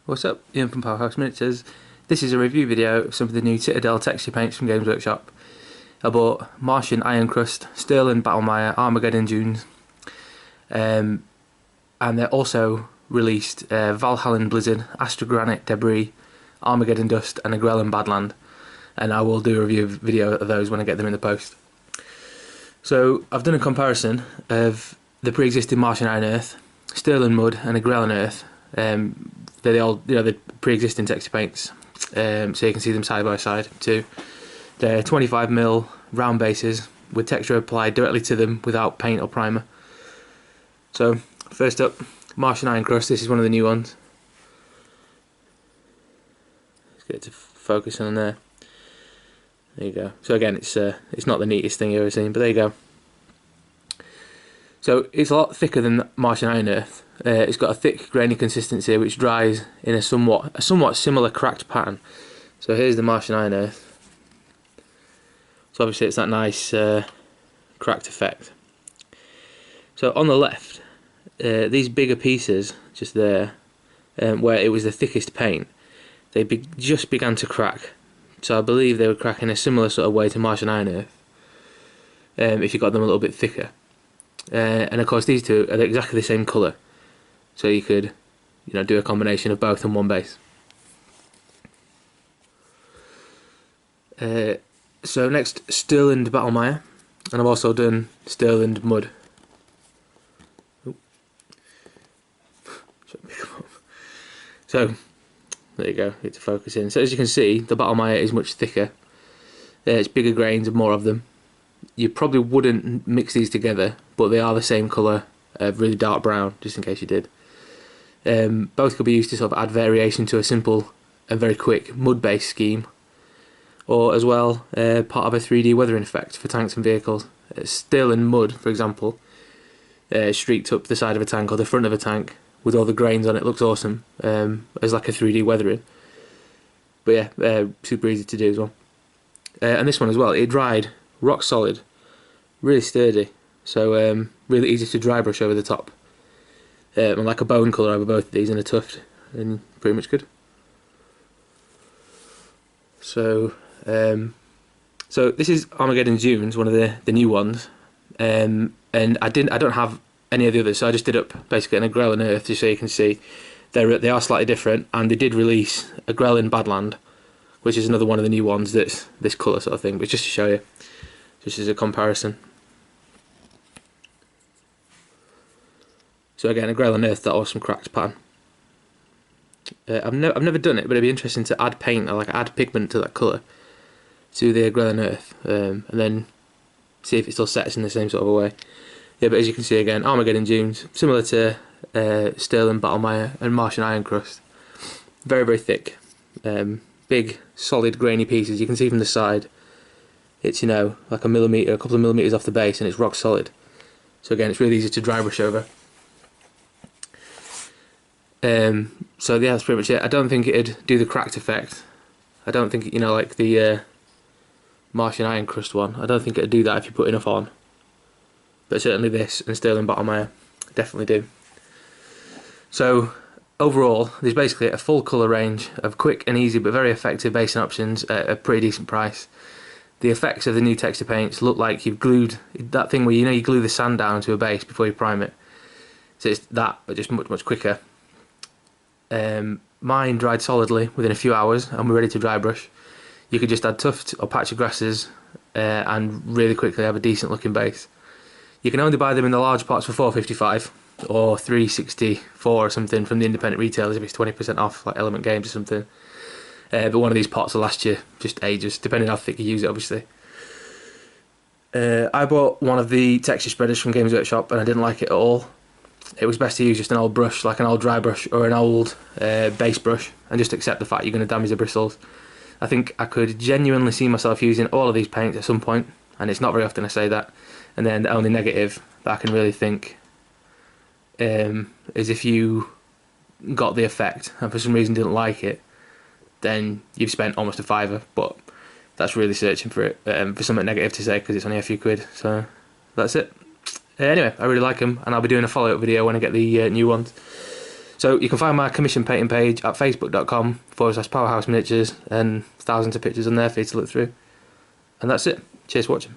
What's up, Ian from Powerhouse Miniatures. This is a review video of some of the new Citadel Texture paints from Games Workshop. I bought Martian Ironcrust, Stirland Battlemire, Armageddon Zoom, and they also released Valhalla Blizzard, Granite Debris, Armageddon Dust and Agrellan Badland, and I will do a review video of those when I get them in the post. So I've done a comparison of the pre-existing Martian Ironearth, Stirland Mud and Agrellan Earth. They're all, the pre-existing texture paints, so you can see them side by side too. They're 25mm round bases with texture applied directly to them without paint or primer. So first up, Martian Ironcrust. This is one of the new ones. Let's get it to focus on there. There you go. So again, it's not the neatest thing you've ever seen, but there you go. So it's a lot thicker than Martian Ironearth. It's got a thick, grainy consistency which dries in a somewhat similar cracked pattern. So here's the Martian Ironearth. So obviously it's that nice cracked effect. So on the left, these bigger pieces just there, where it was the thickest paint, they just began to crack. So I believe they would crack in a similar sort of way to Martian Ironearth, if you got them a little bit thicker. And of course these two are exactly the same colour, so you could do a combination of both on one base. So next, Stirland Battlemire, and I've also done Stirland Mud. So there you go, it's focusing. So as you can see, the Battlemire is much thicker. It's bigger grains and more of them. You probably wouldn't mix these together, but they are the same colour, really dark brown, just in case you did. Both could be used to sort of add variation to a simple and very quick mud-based scheme, or as well part of a 3D weathering effect for tanks and vehicles. Stirland Mud, for example, streaked up the side of a tank or the front of a tank with all the grains on it, looks awesome, as like a 3D weathering. But yeah, super easy to do as well. And this one as well, it dried rock solid, really sturdy, so really easy to dry brush over the top, and like a bone colour over both of these and a tuft, and pretty much good. So so this is Armageddon Zoom, one of the new ones, and I don't have any of the others, so I just did up basically an Agrellan Earth just so you can see they are slightly different, and they did release Agrellan Badland, which is another one of the new ones that's this colour sort of thing, but just to show you, just as a comparison. So again, Agrellan Earth, that awesome cracked pattern. I've never done it, but it'd be interesting to add paint or add pigment to that colour to the Agrellan Earth, and then see if it still sets in the same sort of a way. Yeah, but as you can see again, Armageddon Zoom, similar to Stirland Battlemire and Martian Ironcrust. Very, very thick, big, solid, grainy pieces. You can see from the side, it's like a millimetre, a couple of millimetres off the base, and it's rock solid. So again, it's really easy to dry brush over. So yeah, that's pretty much it. I don't think it'd do the cracked effect. I don't think, like the Martian Ironcrust one, I don't think it'd do that if you put enough on. But certainly this and Stirland Battlemire definitely do. So overall, there's basically a full colour range of quick and easy but very effective basing options at a pretty decent price. The effects of the new texture paints look like you've glued that thing where you glue the sand down to a base before you prime it. So it's that, but just much quicker. Mine dried solidly within a few hours and we're ready to dry brush. You could just add tuft or patch of grasses and really quickly have a decent looking base. You can only buy them in the large pots for $4.55 or $3.64 or something from the independent retailers if it's 20% off, like Element Games or something. But one of these pots will last you just ages, depending on how thick you use it, obviously. I bought one of the texture spreaders from Games Workshop and I didn't like it at all. It was best to use just an old brush, like an old dry brush or an old base brush, and just accept the fact you're going to damage the bristles. I think I could genuinely see myself using all of these paints at some point, and it's not very often I say that. And then the only negative that I can really think is if you got the effect and for some reason didn't like it, then you've spent almost a £5, but that's really searching for it, for something negative to say, because it's only a few quid. So that's it. Anyway, I really like them, and I'll be doing a follow-up video when I get the new ones. So you can find my commission painting page at facebook.com/powerhouse miniatures, and thousands of pictures on there for you to look through. And that's it. Cheers for watching.